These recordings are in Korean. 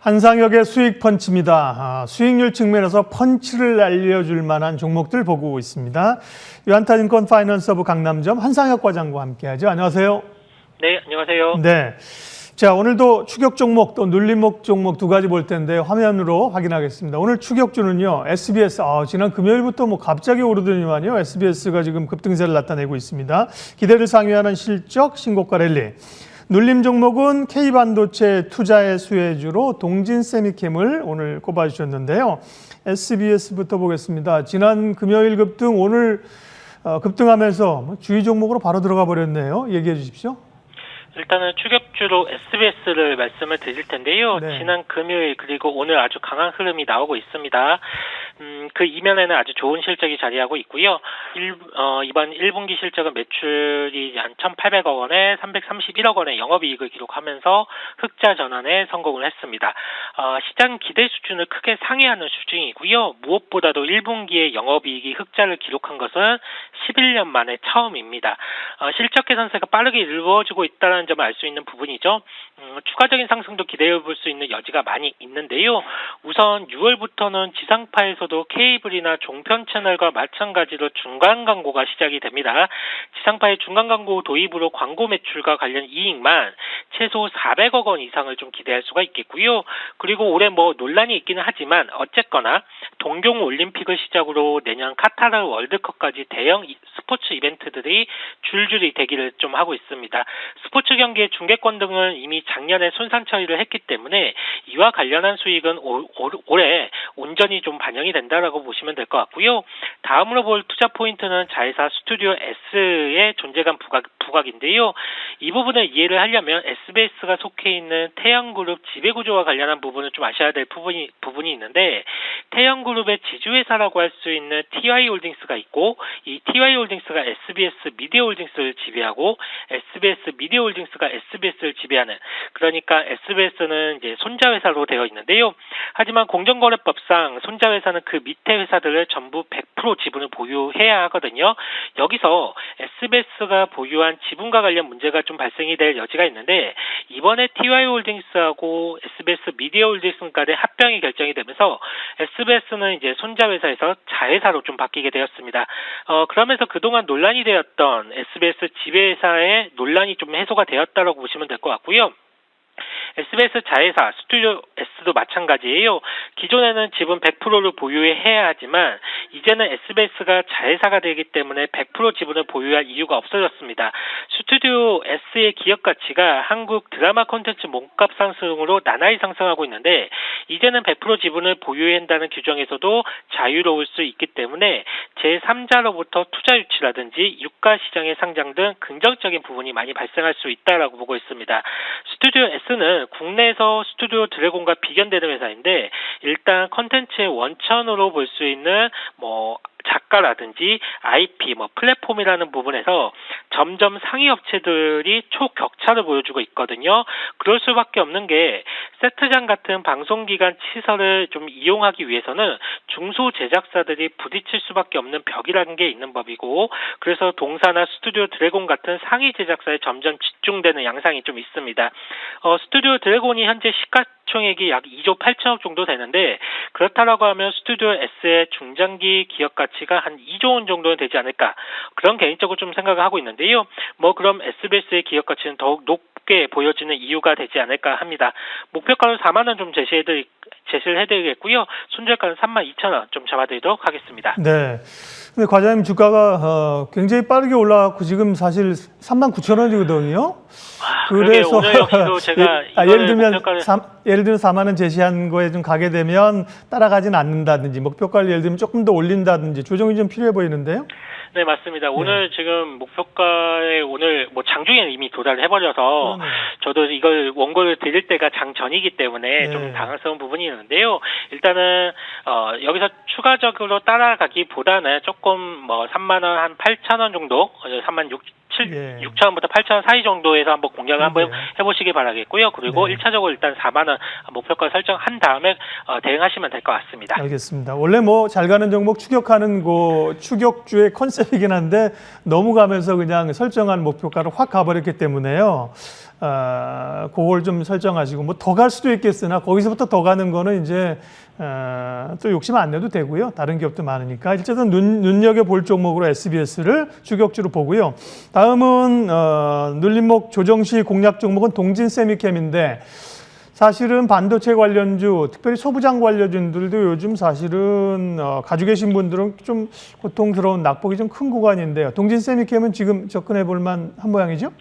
한상혁의 수익 펀치입니다. 수익률 측면에서 펀치를 알려줄 만한 종목들 보고 있습니다. 유한타증권 파이낸서부 강남점 한상혁 과장과 함께하죠. 안녕하세요. 네, 안녕하세요. 네. 자, 오늘도 추격 종목 또 눌림목 종목 두 가지 볼 텐데 화면으로 확인하겠습니다. 오늘 추격주는요, SBS. 지난 금요일부터 갑자기 오르더니만요. SBS가 지금 급등세를 나타내고 있습니다. 기대를 상회하는 실적, 신고가 랠리. 눌림 종목은 K반도체 투자의 수혜주로 동진세미캠을 오늘 꼽아주셨는데요. SBS부터 보겠습니다. 지난 금요일 급등, 오늘 급등하면서 주의 종목으로 바로 들어가 버렸네요. 얘기해 주십시오. 일단은 추격주로 SBS를 말씀을 드릴 텐데요. 네. 지난 금요일 그리고 오늘 아주 강한 흐름이 나오고 있습니다. 그 이면에는 아주 좋은 실적이 자리하고 있고요. 이번 1분기 실적은 매출이 한 1,800억 원에 331억 원의 영업이익을 기록하면서 흑자 전환에 성공을 했습니다. 시장 기대 수준을 크게 상회하는 수준이고요. 무엇보다도 1분기에 영업이익이 흑자를 기록한 것은 11년 만에 처음입니다. 실적 개선세가 빠르게 이루어지고 있다는 점을 알 수 있는 부분이죠. 추가적인 상승도 기대해 볼 수 있는 여지가 많이 있는데요. 우선 6월부터는 지상파에서도 케이블이나 종편 채널과 마찬가지로 중간 광고가 시작이 됩니다. 지상파의 중간 광고 도입으로 광고 매출과 관련 이익만 최소 400억 원 이상을 좀 기대할 수가 있겠고요. 그리고 올해 논란이 있기는 하지만 어쨌거나 동경 올림픽을 시작으로 내년 카타르 월드컵까지 대형 스포츠 이벤트들이 줄줄이 대기를 좀 하고 있습니다. 스포츠 경기의 중계권 등은 이미 작년에 손상 처리를 했기 때문에 이와 관련한 수익은 올해 온전히 좀 반영이 된다라고 보시면 될 것 같고요. 다음으로 볼 투자 포인트는 자회사 스튜디오 S의 존재감 부각인데요. 이 부분을 이해를 하려면 SBS가 속해 있는 태영그룹 지배구조와 관련한 부분을 좀 아셔야 될 부분이 있는데, 태영그룹의 지주회사라고 할 수 있는 TY홀딩스가 있고, 이 TY홀딩스가 SBS 미디어홀딩스를 지배하고 SBS 미디어홀딩스가 SBS를 지배하는, 그러니까 SBS는 이제 손자회사로 되어 있는데요. 하지만 공정거래법상 손자회사는 그 밑에 회사들을 전부 100% 지분을 보유해야 하거든요. 여기서 SBS가 보유한 지분과 관련 문제가 좀 발생이 될 여지가 있는데, 이번에 TY홀딩스하고 SBS 미디어홀딩스 간의 합병이 결정이 되면서 SBS는 이제 손자회사에서 자회사로 좀 바뀌게 되었습니다. 그러면서 그동안 논란이 되었던 SBS 지배회사의 논란이 좀 해소가 되었다고 보시면 될 것 같고요. SBS 자회사 스튜디오 S도 마찬가지예요. 기존에는 지분 100%를 보유해야 하지만 이제는 SBS가 자회사가 되기 때문에 100% 지분을 보유할 이유가 없어졌습니다. 스튜디오 S의 기업 가치가 한국 드라마 콘텐츠 몸값 상승으로 나날이 상승하고 있는데, 이제는 100% 지분을 보유해야 한다는 규정에서도 자유로울 수 있기 때문에 제3자로부터 투자 유치라든지 유가 시장의 상장 등 긍정적인 부분이 많이 발생할 수 있다라고 보고 있습니다. 스튜디오 S는 국내에서 스튜디오 드래곤과 비견되는 회사인데, 일단 컨텐츠의 원천으로 볼 수 있는 작가라든지 IP, 플랫폼이라는 부분에서 점점 상위 업체들이 초격차를 보여주고 있거든요. 그럴 수밖에 없는 게, 세트장 같은 방송기관 시설을 좀 이용하기 위해서는 중소 제작사들이 부딪힐 수밖에 없는 벽이라는 게 있는 법이고, 그래서 동사나 스튜디오 드래곤 같은 상위 제작사에 점점 집중되는 양상이 좀 있습니다. 스튜디오 드래곤이 현재 시가총액이 약 2조 8천억 정도 되는데, 그렇다라고 하면 스튜디오 S의 중장기 기업 가치가 한 2조 원 정도는 되지 않을까, 그런 개인적으로 좀 생각을 하고 있는데요. 그럼 SBS의 기업 가치는 더욱 높게 보여지는 이유가 되지 않을까 합니다. 목표가로 4만 원 좀 제시를 해드리겠고요. 손절가는 32,000원 좀 잡아드리도록 하겠습니다. 네. 근데 과장님, 주가가 굉장히 빠르게 올라가고 지금 사실 39,000원이거든요. 그래서 오늘 여기도 제가 예를 들면 4만 원 제시한 거에 좀 가게 되면 따라가진 않는다든지, 목표가를 예를 들면 조금 더 올린다든지 조정이 좀 필요해 보이는데요. 네, 맞습니다. 오늘 지금 목표가에 오늘 장중에는 이미 도달을 해버려서 저도 이걸 원고를 드릴 때가 장 전이기 때문에 좀 당황스러운 부분이 있는데요. 일단은 여기서 추가적으로 따라가기보다는 조금 3만 원 한 8천 원 정도, 3만 6,000원부터 8,000원 사이 정도에서 한번 공략을 한번 해보시기 바라겠고요. 그리고 1차적으로 일단 4만 원 목표가 설정한 다음에 대응하시면 될 것 같습니다. 알겠습니다. 원래 잘 가는 종목 추격하는 추격주의 컨셉이긴 한데 너무 가면서 그냥 설정한 목표가를 확 가버렸기 때문에요. 그걸 좀 설정하시고 뭐 더 갈 수도 있겠으나 거기서부터 더 가는 거는 이제 또 욕심 안 내도 되고요. 다른 기업도 많으니까 일단은 눈여겨볼 종목으로 SBS를 추격주로 보고요. 다음은 눌림목 조정시 공략 종목은 동진세미캠인데 사실은 반도체 관련주, 특별히 소부장 관련주들도 요즘 사실은 가지고 계신 분들은 좀 고통스러운 낙폭이 좀 큰 구간인데요. 동진세미캠은 지금 접근해 볼 만한 모양이죠?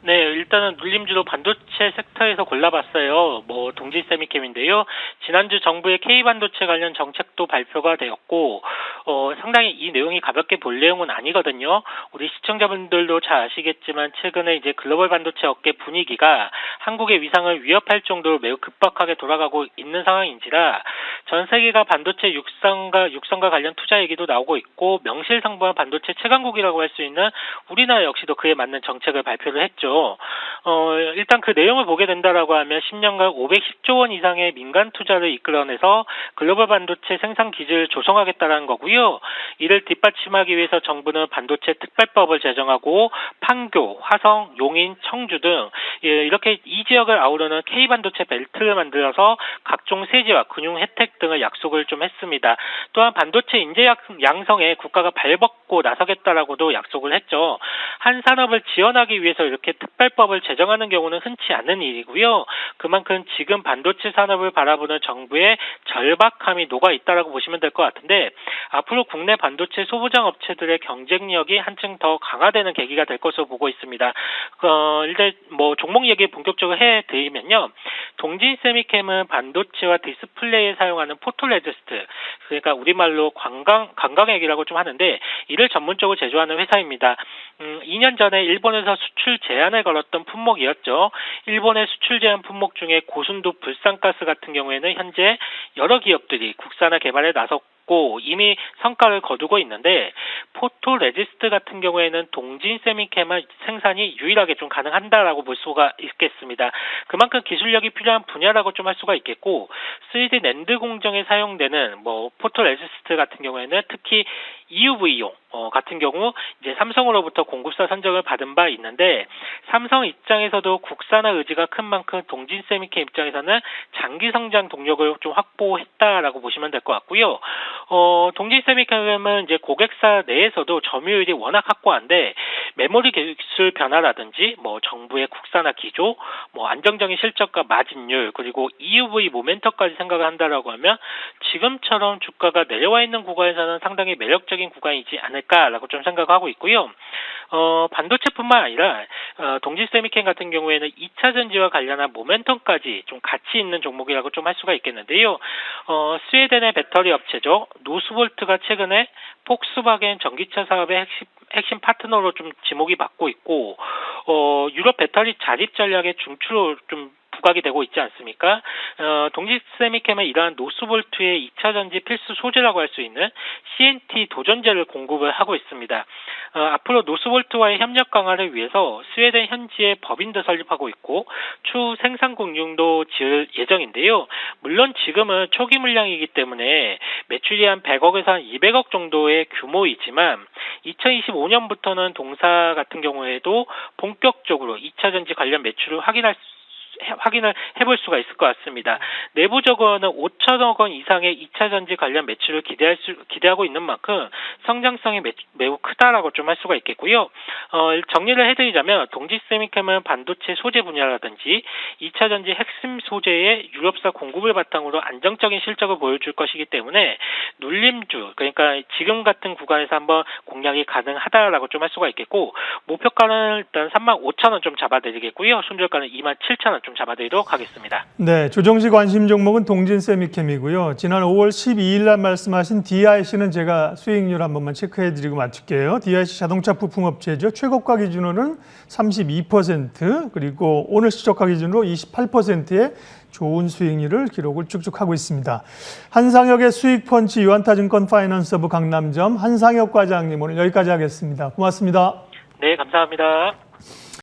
네, 일단은 눌림주로 반도체 섹터에서 골라봤어요. 뭐 동진세미캠인데요. 지난주 정부의 K반도체 관련 정책도 발표가 되었고 상당히 이 내용이 가볍게 볼 내용은 아니거든요. 우리 시청자분들도 잘 아시겠지만 최근에 이제 글로벌 반도체 업계 분위기가 한국의 위상을 위협할 정도로 매우 급박하게 돌아가고 있는 상황인지라 전 세계가 반도체 육성과 관련 투자 얘기도 나오고 있고 명실상부한 반도체 최강국이라고 할 수 있는 우리나라 역시도 그에 맞는 정책을 발표를 했죠. 일단 그 내용을 보게 된다라고 하면 10년간 510조 원 이상의 민간 투자를 이끌어내서 글로벌 반도체 생산 기지를 조성하겠다는 거고요. 이를 뒷받침하기 위해서 정부는 반도체 특별법을 제정하고 판교, 화성, 용인, 청주 등 이렇게 이 지역을 아우르는 K반도체 벨트를 만들어서 각종 세제와 금융 혜택 등을 약속을 좀 했습니다. 또한 반도체 인재 양성에 국가가 발벗고 나서겠다라고도 약속을 했죠. 한 산업을 지원하기 위해서 이렇게 특별법을 제정하는 경우는 흔치 않은 일이고요. 그만큼 지금 반도체 산업을 바라보는 정부의 절박함이 녹아 있다라고 보시면 될 것 같은데 앞으로 국내 반도체 소부장 업체들의 경쟁력이 한층 더 강화되는 계기가 될 것으로 보고 있습니다. 일단 뭐 종목 얘기 본격적으로 해드리면요. 동진세미캠은 반도체와 디스플레이에 사용하는 포토레지스트, 그러니까 우리말로 관광액이라고 좀 하는데 이를 전문적으로 제조하는 회사입니다. 2년 전에 일본에서 수출 제한을 걸었던 품목이었죠. 일본의 수출 제한 품목 중에 고순도 불산가스 같은 경우에는 현재 여러 기업들이 국산화 개발에 나섰고 이미 성과를 거두고 있는데 포토레지스트 같은 경우에는 동진세미캠 생산이 유일하게 좀 가능한다라고 볼 수가 있겠습니다. 그만큼 기술력이 필요한 분야라고 좀 할 수가 있겠고 3D 낸드 공정에 사용되는 뭐 포토레지스트 같은 경우에는 특히 EUV용 같은 경우 이제 삼성으로부터 공급사 선정을 받은 바 있는데 삼성 입장에서도 국산화 의지가 큰 만큼 동진세미캠 입장에서는 장기 성장 동력을 좀 확보했다라고 보시면 될 것 같고요. 동진세미캠은 이제 고객사 내에서도 점유율이 워낙 확고한데 메모리 기술 변화라든지 뭐 정부의 국산화 기조, 뭐 안정적인 실적과 마진율 그리고 EUV 모멘텀까지 생각을 한다라고 하면 지금처럼 주가가 내려와 있는 구간에서는 상당히 매력적인 구간이지 않을까라고 좀 생각하고 있고요. 반도체뿐만 아니라 동진세미캠 같은 경우에는 2차 전지와 관련한 모멘텀까지 좀 가치 있는 종목이라고 좀 할 수가 있겠는데요. 스웨덴의 배터리 업체죠. 노스볼트가 최근에 폭스바겐 전기차 사업의 핵심 파트너로 좀 지목이 받고 있고 유럽 배터리 자립 전략의 중추로 좀 부각이 되고 있지 않습니까? 동진세미캠은 이러한 노스볼트의 2차 전지 필수 소재라고 할 수 있는 CNT 도전제를 공급을 하고 있습니다. 앞으로 노스볼트와의 협력 강화를 위해서 스웨덴 현지에 법인도 설립하고 있고 추후 생산 공장도 지을 예정인데요. 물론 지금은 초기 물량이기 때문에 매출이 한 100억에서 한 200억 정도의 규모이지만 2025년부터는 동사 같은 경우에도 본격적으로 2차 전지 관련 매출을 확인을 해볼 수가 있을 것 같습니다. 내부적으로는 5천억 원 이상의 2차 전지 관련 매출을 기대하고 있는 만큼 성장성이 매우 크다라고 좀 할 수가 있겠고요. 정리를 해드리자면 동진세미캠은 반도체 소재 분야라든지 2차 전지 핵심 소재의 유럽사 공급을 바탕으로 안정적인 실적을 보여줄 것이기 때문에 눌림주, 그러니까 지금 같은 구간에서 한번 공략이 가능하다라고 좀 할 수가 있겠고 목표가는 일단 35,000원 좀 잡아드리겠고요. 손절가는 27,000원 좀 잡아드리도록 하겠습니다. 네, 조정시 관심 종목은 동진세미캠이고요. 지난 5월 12일 날 말씀하신 DIC는 제가 수익률 한 번만 체크해드리고 마칠게요. DIC 자동차 부품업체죠. 최고가 기준으로는 32% 그리고 오늘 시초가 기준으로 28%의 좋은 수익률을 기록을 쭉쭉 하고 있습니다. 한상혁의 수익펀치 유한타증권 파이낸서부 강남점 한상혁 과장님 오늘 여기까지 하겠습니다. 고맙습니다. 네, 감사합니다.